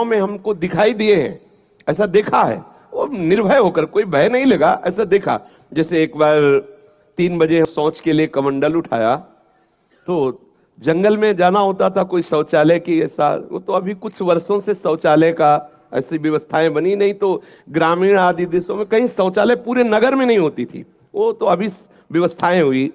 गांव में हमको दिखाई दिए हैं, ऐसा देखा है। वो निर्भय होकर, कोई भय नहीं लगा, ऐसा देखा। जैसे एक बार 3 बजे शौच के लिए कमंडल उठाया, तो जंगल में जाना होता था, कोई शौचालय की ऐसा, वो तो अभी कुछ वर्षों से शौचालय का ऐसी व्यवस्थाएं बनी नहीं, तो ग्रामीण आदि देशों में कहीं शौचालय पूरे नगर में नहीं होती थी, वो तो अभी व्यवस्थाएं हुई।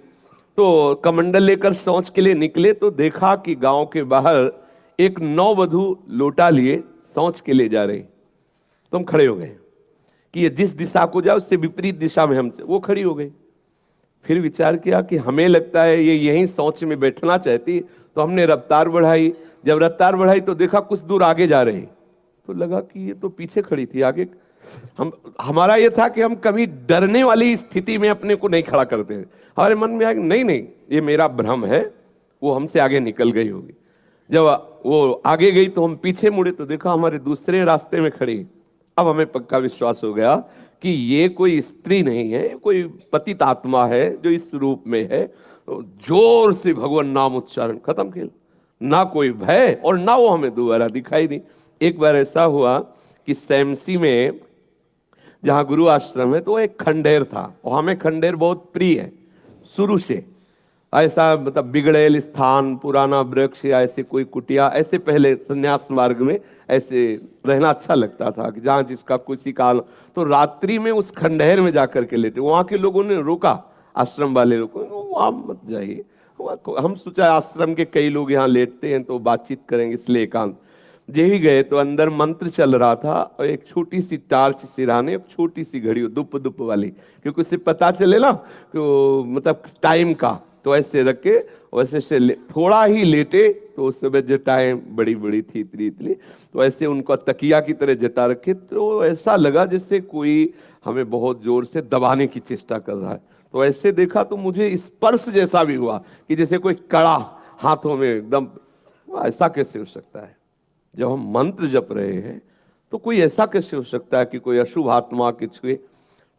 तो कमंडल लेकर शौच के लिए निकले तो देखा कि गांव के बाहर एक नववधु लोटा लिए शौच के लिए जा रही। तो हम खड़े हो गए कि ये जिस दिशा को जाए उससे विपरीत दिशा में हम, वो खड़ी हो गई। फिर विचार किया कि हमें लगता है ये यहीं शौच में बैठना चाहती, तो हमने रफ्तार बढ़ाई। जब रफ्तार बढ़ाई तो देखा कुछ दूर आगे जा रही, तो लगा कि ये तो पीछे खड़ी थी, आगे। हमारा ये था कि हम कभी डरने वाली स्थिति में अपने को नहीं खड़ा करते हैं। हमारे मन में आया नहीं नहीं, ये मेरा भ्रम है, वो हमसे आगे निकल गई होगी। जब वो आगे गई तो हम पीछे मुड़े तो देखा हमारे दूसरे रास्ते में खड़ी। अब हमें पक्का विश्वास हो गया कि ये कोई स्त्री नहीं है, कोई पतित आत्मा है जो इस रूप में है। तो जोर से भगवान नाम उच्चारण, खत्म खेल। ना कोई भय और ना वो हमें दोबारा दिखाई दी। एक बार ऐसा हुआ कि सैमसी में जहां गुरु आश्रम है, तो एक खंडेर था, और हमें खंडेर बहुत प्रिय है शुरू से। ऐसा मतलब बिगड़ेल स्थान, पुराना वृक्ष या ऐसे कोई कुटिया, ऐसे पहले संन्यास मार्ग में ऐसे रहना अच्छा लगता था कि जहाँ जिसका किसी काल। तो रात्रि में उस खंडहर में जाकर के लेटे, वहाँ के लोगों ने रोका, आश्रम वाले लोगों ने, वहाँ मत जाइए। हम सोचा आश्रम के कई लोग यहाँ लेटते हैं तो बातचीत करेंगे, इसलिए एकांत। जे ही गए तो अंदर मंत्र चल रहा था, और एक छोटी सी टार्च सिराने, एक छोटी सी घड़ी दुप दुप वाली, क्योंकि उससे पता चले ना कि मतलब टाइम का। तो ऐसे रख के वैसे से थोड़ा ही लेटे, तो उस समय जटाएं बड़ी बड़ी थी, इतनी इतनी, तो ऐसे उनको तकिया की तरह जटा रखे। तो ऐसा लगा जैसे कोई हमें बहुत जोर से दबाने की चेष्टा कर रहा है। तो ऐसे देखा तो मुझे स्पर्श जैसा भी हुआ कि जैसे कोई कड़ा हाथों में एकदम। ऐसा कैसे हो सकता है? जब हम मंत्र जप रहे हैं तो कोई ऐसा कैसे हो सकता है कि कोई अशुभ आत्मा के छुए?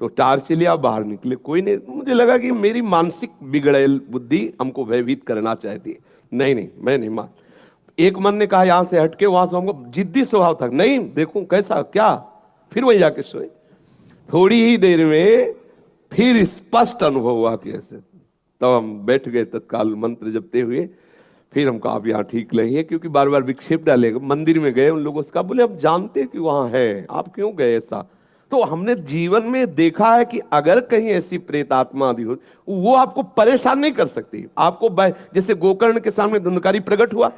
तो टार्च लिया, बाहर निकले, कोई नहीं। मुझे लगा कि मेरी मानसिक बिगड़ेल बुद्धि हमको भयभीत करना चाहती है। नहीं नहीं, मैं नहीं मान। एक मन ने कहा यहां से हटके, वहां से हमको जिद्दी स्वभाव था, नहीं देखूं कैसा क्या। फिर वही जाके सोए। थोड़ी ही देर में फिर स्पष्ट अनुभव हुआ कि ऐसे। तब हम बैठ गए तत्काल मंत्र जपते हुए। फिर हमको आप यहाँ ठीक नहीं है, क्योंकि बार बार विक्षेप डालेगा। मंदिर में गए, उन लोगों से कहा, बोले आप जानते कि वहां है, आप क्यों गए ऐसा? तो हमने जीवन में देखा है कि अगर कहीं ऐसी प्रेत आत्मा आदि हो, वो आपको परेशान नहीं कर सकती। आपको जैसे गोकर्ण के सामने धुंधकारी प्रकट हुआ,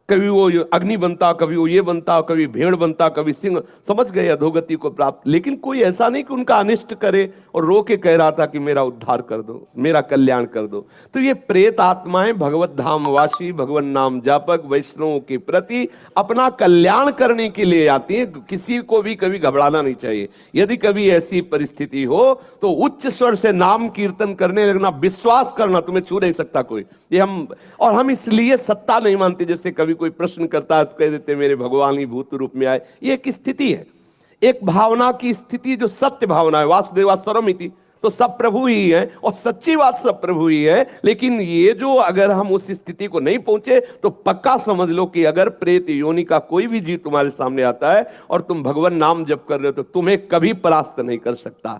कभी वो अग्नि बनता, कभी वो ये बनता, कभी भेड़ बनता, कभी सिंह, समझ गए अधोगति को प्राप्त। लेकिन कोई ऐसा नहीं कि उनका अनिष्ट करे और रो के कह रहा था कि मेरा उद्धार कर दो, मेरा कल्याण कर दो। तो ये प्रेत आत्माएं भगवत धाम वासी, भगवान नाम जापक वैष्णवों के प्रति अपना कल्याण करने के लिए आती है। किसी को भी कभी घबराना नहीं चाहिए। यदि कभी ऐसी परिस्थिति हो तो उच्च स्वर से नाम कीर्तन करने लगना, विश्वास करना तुम्हें छू नहीं सकता कोई। ये हम इसलिए सत्ता नहीं मानते। जैसे कभी कोई प्रश्न करता है तो कह देते मेरे भगवान ही भूत रूप में आए। ये एक स्थिति है, एक भावना की स्थिति जो सत्य भावना है। वासुदेवा सर्वमिति, तो सब प्रभु ही है, और सच्ची बात सब प्रभु ही है। लेकिन ये जो अगर हम उस स्थिति को नहीं पहुंचे तो पक्का समझ लो कि अगर प्रेत योनि का कोई भी जीव तुम्हारे सामने आता है और तुम भगवान नाम जप कर रहे हो तो तुम्हें कभी परास्त नहीं कर सकता।